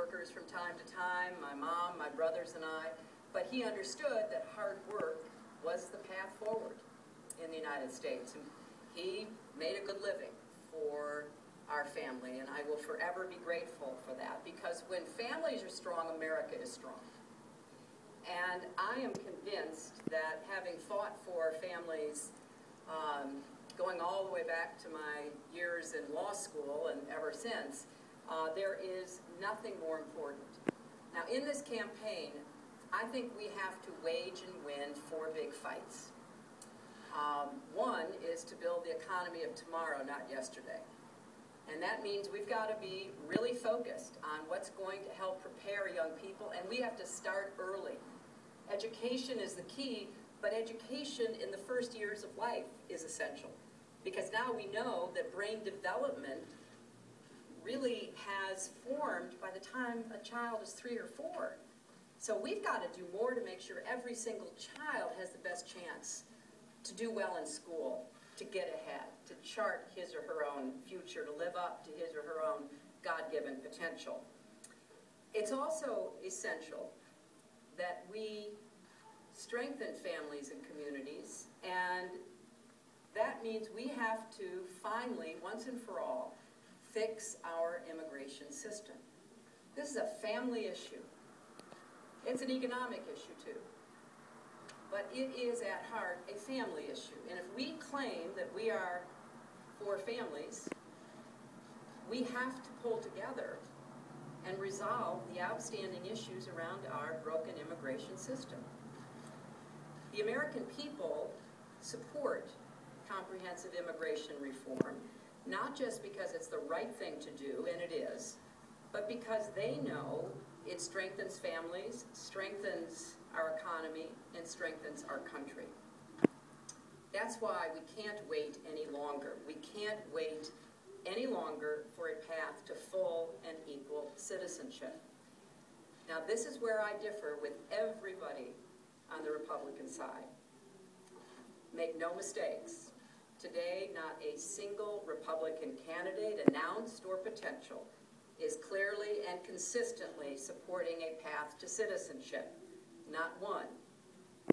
workers from time to time, my mom, my brothers and I, but he understood that hard work was the path forward in the United States. And he made a good living for our family, and I will forever be grateful for that, because when families are strong, America is strong. And I am convinced that, having fought for families going all the way back to my years in law school and ever since, there is nothing more important. Now, in this campaign, I think we have to wage and win 4 big fights. One is to build the economy of tomorrow, not yesterday. And that means we've got to be really focused on what's going to help prepare young people, and we have to start early. Education is the key, but education in the first years of life is essential, because now we know that brain development really has formed by the time a child is 3 or 4. So we've got to do more to make sure every single child has the best chance to do well in school, to get ahead, to chart his or her own future, to live up to his or her own God-given potential. It's also essential that we strengthen families and communities, and that means we have to finally, once and for all, fix our immigration system. This is a family issue. It's an economic issue too, but it is at heart a family issue. And if we claim that we are for families, we have to pull together and resolve the outstanding issues around our broken immigration system. The American people support comprehensive immigration reform, not just because it's the right thing to do, and it is, but because they know it strengthens families, strengthens our economy, and strengthens our country. That's why we can't wait any longer. We can't wait any longer for a path to full and equal citizenship. Now, this is where I differ with everybody on the Republican side. Make no mistakes. Today, not a single Republican candidate, announced or potential, is clearly and consistently supporting a path to citizenship. Not one.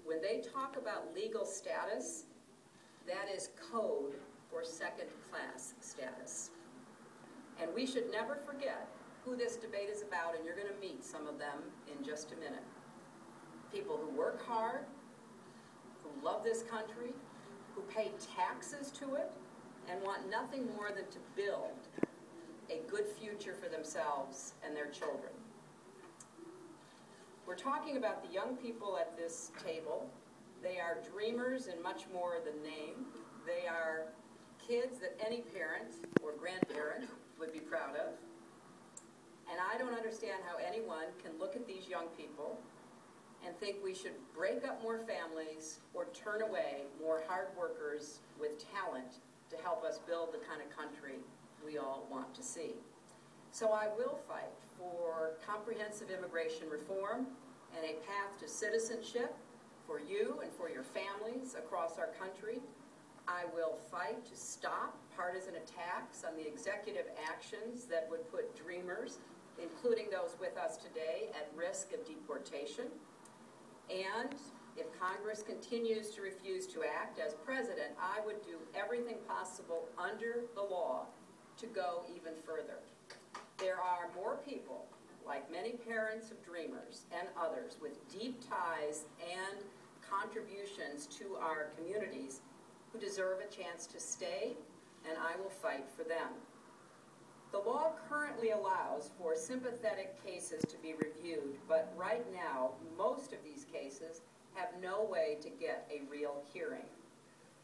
When they talk about legal status, that is code for second-class status. And we should never forget who this debate is about, and you're going to meet some of them in just a minute. People who work hard, who love this country, who pay taxes to it, and want nothing more than to build a good future for themselves and their children. We're talking about the young people at this table. They are dreamers in much more than name. They are kids that any parent or grandparent would be proud of. And I don't understand how anyone can look at these young people and think we should break up more families or turn away more hard workers with talent to help us build the kind of country we all want to see. So I will fight for comprehensive immigration reform and a path to citizenship for you and for your families across our country. I will fight to stop partisan attacks on the executive actions that would put dreamers, including those with us today, at risk of deportation. And if Congress continues to refuse to act, as president, I would do everything possible under the law to go even further. There are more people, like many parents of dreamers and others, with deep ties and contributions to our communities who deserve a chance to stay, and I will fight for them. The law currently allows for sympathetic cases to be reviewed, but right now, most of these cases have no way to get a real hearing.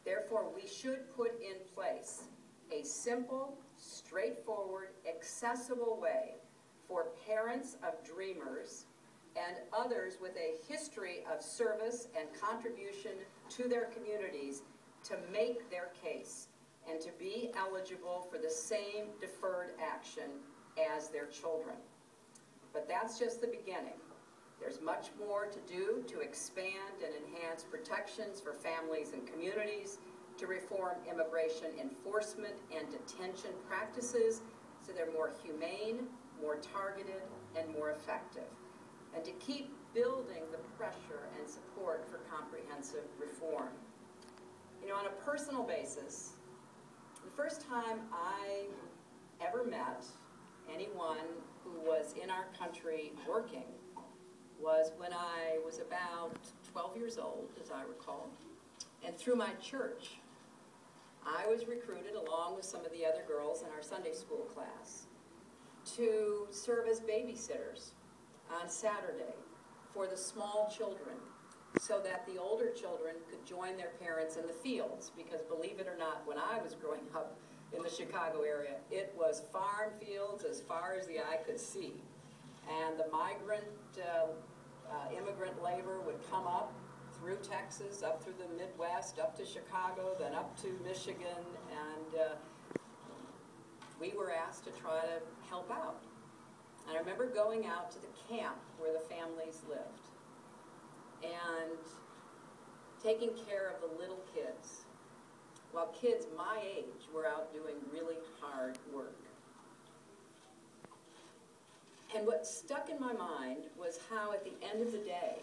Therefore, we should put in place a simple, straightforward, accessible way for parents of dreamers and others with a history of service and contribution to their communities to make their case and to be eligible for the same deferred action as their children. But that's just the beginning. There's much more to do to expand and enhance protections for families and communities, to reform immigration enforcement and detention practices so they're more humane, more targeted, and more effective, and to keep building the pressure and support for comprehensive reform. You know, on a personal basis, the first time I ever met anyone who was in our country working was when I was about 12 years old, as I recall, and through my church, I was recruited along with some of the other girls in our Sunday school class to serve as babysitters on Saturday for the small children, so that the older children could join their parents in the fields, because believe it or not, when I was growing up in the Chicago area, it was farm fields as far as the eye could see. And the migrant, immigrant labor would come up through Texas, up through the Midwest, up to Chicago, then up to Michigan, and we were asked to try to help out. And I remember going out to the camp where the families lived and taking care of the little kids, while kids my age were out doing really hard work. And what stuck in my mind was how at the end of the day,